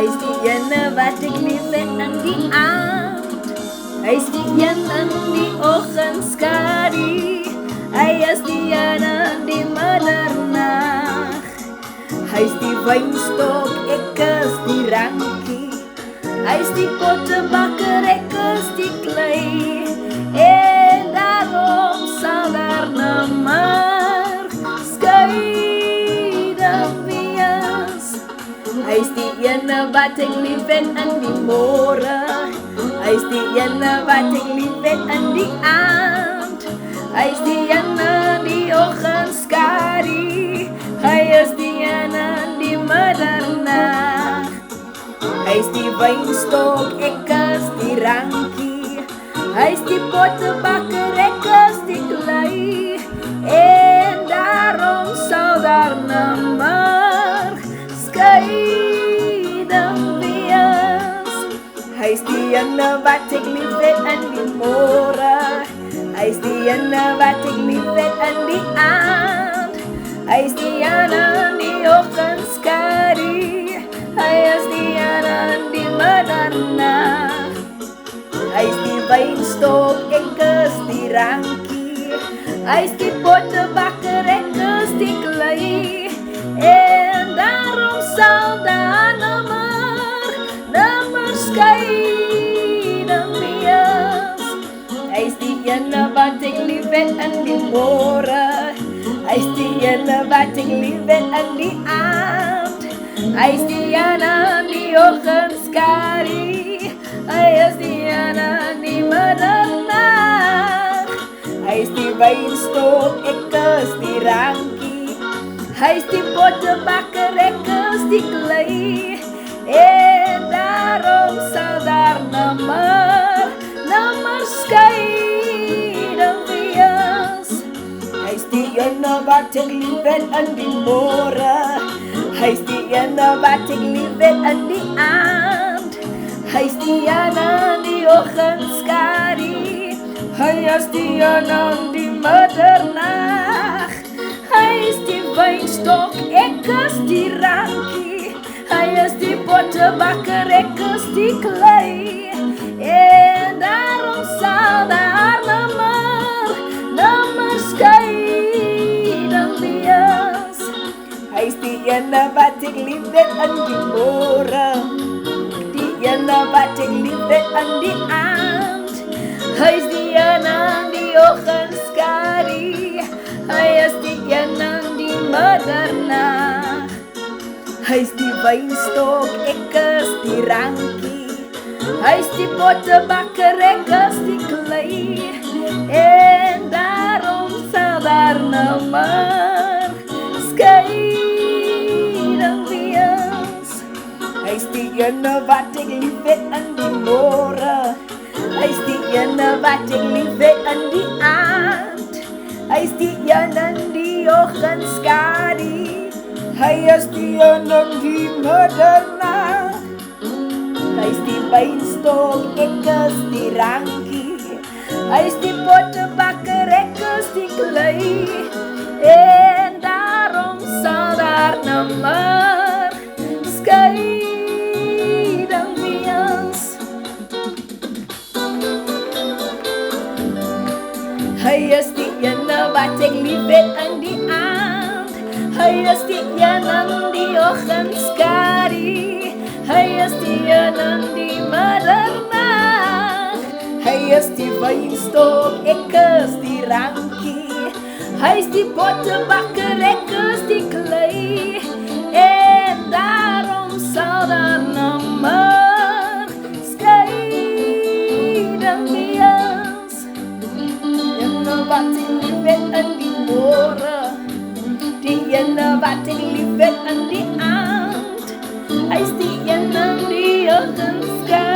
Hy is die ene wat ek lief het in die aand. Hy is die een in die oggendskadu. Hy is die ene in die middernag. Hy is die wynstok, ek is die rankie. Hy is die pottebakker, ek is die klei. En daarom sal daar nimmer skeide wees. Hy is die ene wat ek lief het in die môre. Hy is die ene wat ek lief het in die aand. Hy is die ene in die oggendskadu. Hy is die ene in die middernag. Hy is die wynstok, ek is die rankie. Hy is die pottebakker, ek is die klei. En daarom sal daar nimmer skeide wees. Hy is die ene wat ek lief het in die môre. Hy is die ene wat ek lief het in die aand. Hy is die ene in die oggendskadu. Hy is die ene in die middernag. Hy is die wynstok, ek is die rankie. Hy is die pottebakker, ek is die klei. En daarom sal daar nimmer skeide wees. Hy is die ene wat ek lief het in die môre. Hy is die ene wat ek lief het in die aand. Hy is die ene in die oggendskadu. Hy is die ene in die middernag. Hy is die wynstok, ek is die rankie. Hy is die pottebakker, ek is die klei. En daarom sal daar nimmer skeide wees. Hy is die ene wat ek lief het in die môre. Hy is die ene wat ek lief het in die aand. Hy is die ene in die oggendskadu. Hy is die ene in die middernag. Hy is die wynstok, ek is die rankie. Hy is die pottebakker, ek is die klei. En daarom sal daar nimmer skeide wees. Hy is die ene wat ek lief het in die môre. Die ene wat ek lief het in die aand. Hy is die ene in die oggendskadu. Hy is die ene in die middernag. Hy is die wynstok, ek is die rankie. Hy is die pottebakker, ek is die klei. En daarom sal daar nimmer skeide wees. Hy is die ene wat ek lief het in die môre. Hy is die ene wat ek lief het in die aand. Hy is die ene in die oggendskadu. Hy is die ene in die middernag. Hy is die wynstok, ek is die rankie. Hy is die pottebakker, ek is die klei. En daarom sal daar nimmer skeide wees. Hy is die ene wat ek lief het in die aand. Hy is die ene in die oggendskadu. Hy is die ene in die middernag. Hy is die wynstok, ek is die rankie. Hy is die pottebakker, ek is die klei. En daarom sal daar nimmer skeide wees. Ene wat ek lief het in die môre. Die ene wat ek lief het in die aand. Hy is die ene in die oggendskadu.